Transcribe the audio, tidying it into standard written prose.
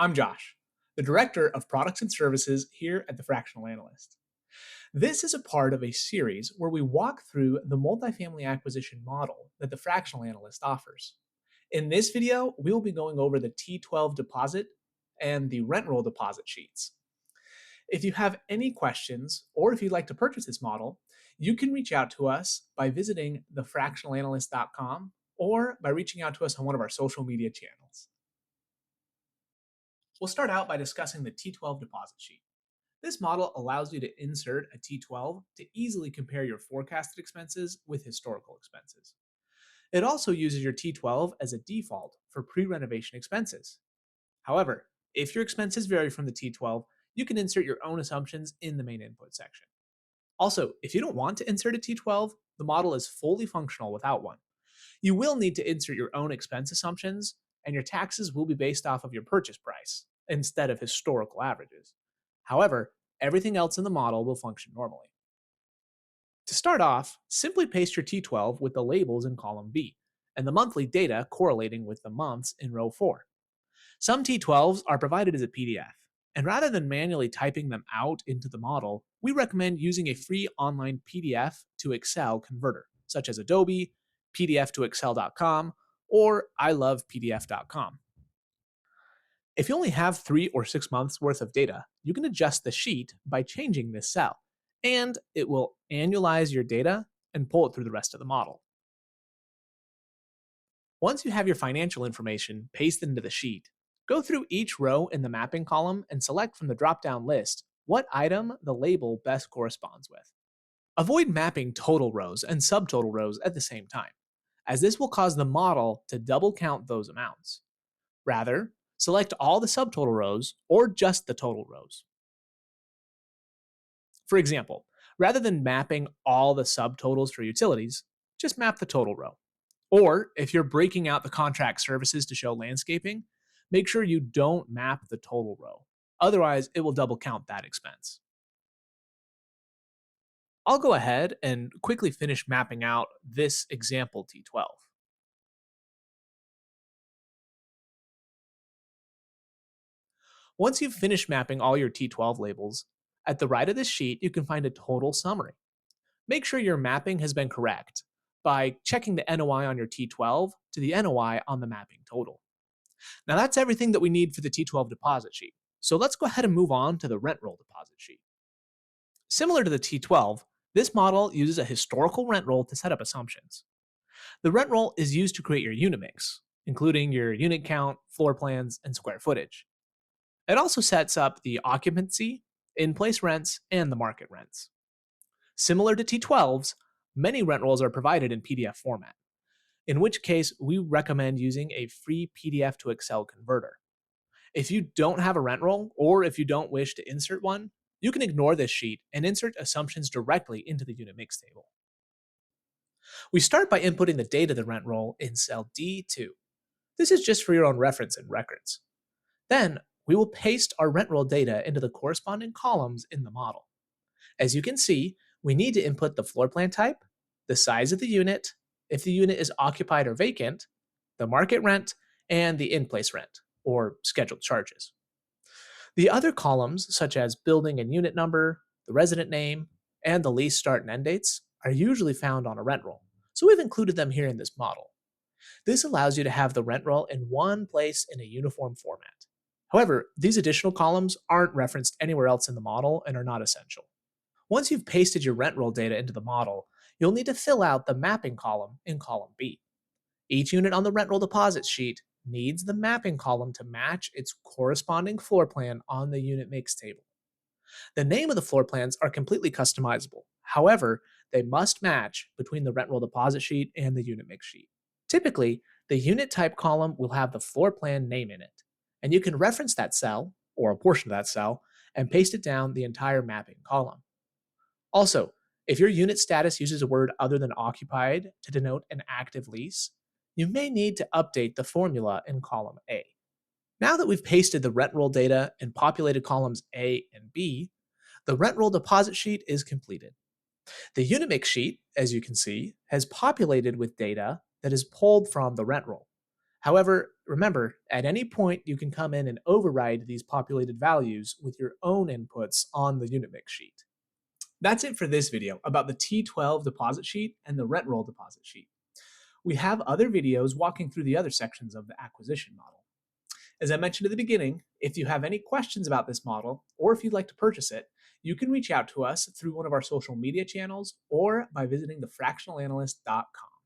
I'm Josh, the Director of Products and Services here at the Fractional Analyst. This is a part of a series where we walk through the multifamily acquisition model that the Fractional Analyst offers. In this video, we'll be going over the T12 deposit and the rent roll deposit sheets. If you have any questions or if you'd like to purchase this model, you can reach out to us by visiting thefractionalanalyst.com or by reaching out to us on one of our social media channels. We'll start out by discussing the T12 deposit sheet. This model allows you to insert a T12 to easily compare your forecasted expenses with historical expenses. It also uses your T12 as a default for pre-renovation expenses. However, if your expenses vary from the T12, you can insert your own assumptions in the main input section. Also, if you don't want to insert a T12, the model is fully functional without one. You will need to insert your own expense assumptions, and your taxes will be based off of your purchase price instead of historical averages. However, everything else in the model will function normally. To start off, simply paste your T12 with the labels in column B and the monthly data correlating with the months in row 4. Some T12s are provided as a PDF, and rather than manually typing them out into the model, we recommend using a free online PDF to Excel converter, such as Adobe, PDF to Excel.com, or ilovepdf.com. If you only have 3 or 6 months worth of data, you can adjust the sheet by changing this cell, and it will annualize your data and pull it through the rest of the model. Once you have your financial information pasted into the sheet, go through each row in the mapping column and select from the drop-down list what item the label best corresponds with. Avoid mapping total rows and subtotal rows at the same time, as this will cause the model to double count those amounts. Rather, select all the subtotal rows or just the total rows. For example, rather than mapping all the subtotals for utilities, just map the total row. Or if you're breaking out the contract services to show landscaping, make sure you don't map the total row. Otherwise, it will double count that expense. I'll go ahead and quickly finish mapping out this example T12. Once you've finished mapping all your T12 labels, at the right of this sheet, you can find a total summary. Make sure your mapping has been correct by checking the NOI on your T12 to the NOI on the mapping total. Now that's everything that we need for the T12 deposit sheet. So let's go ahead and move on to the rent roll deposit sheet. Similar to the T12, this model uses a historical rent roll to set up assumptions. The rent roll is used to create your unit mix, including your unit count, floor plans, and square footage. It also sets up the occupancy, in-place rents, and the market rents. Similar to T12s, many rent rolls are provided in PDF format, in which case we recommend using a free PDF to Excel converter. If you don't have a rent roll, or if you don't wish to insert one, you can ignore this sheet and insert assumptions directly into the unit mix table. We start by inputting the date of the rent roll in cell D2. This is just for your own reference and records. Then, we will paste our rent roll data into the corresponding columns in the model. As you can see, we need to input the floor plan type, the size of the unit, if the unit is occupied or vacant, the market rent, and the in-place rent, or scheduled charges. The other columns, such as building and unit number, the resident name, and the lease start and end dates, are usually found on a rent roll, so we've included them here in this model. This allows you to have the rent roll in one place in a uniform format. However, these additional columns aren't referenced anywhere else in the model and are not essential. Once you've pasted your rent roll data into the model, you'll need to fill out the mapping column in column B. Each unit on the rent roll deposit sheet needs the mapping column to match its corresponding floor plan on the unit mix table. The name of the floor plans are completely customizable. However, they must match between the rent roll deposit sheet and the unit mix sheet. Typically, the unit type column will have the floor plan name in it, and you can reference that cell, or a portion of that cell, and paste it down the entire mapping column. Also, if your unit status uses a word other than occupied to denote an active lease, you may need to update the formula in column A. Now that we've pasted the rent roll data and populated columns A and B, the rent roll deposit sheet is completed. The unit mix sheet, as you can see, has populated with data that is pulled from the rent roll. However, remember, at any point you can come in and override these populated values with your own inputs on the unit mix sheet. That's it for this video about the T12 deposit sheet and the rent roll deposit sheet. We have other videos walking through the other sections of the acquisition model. As I mentioned at the beginning, if you have any questions about this model, or if you'd like to purchase it, you can reach out to us through one of our social media channels or by visiting thefractionalanalyst.com.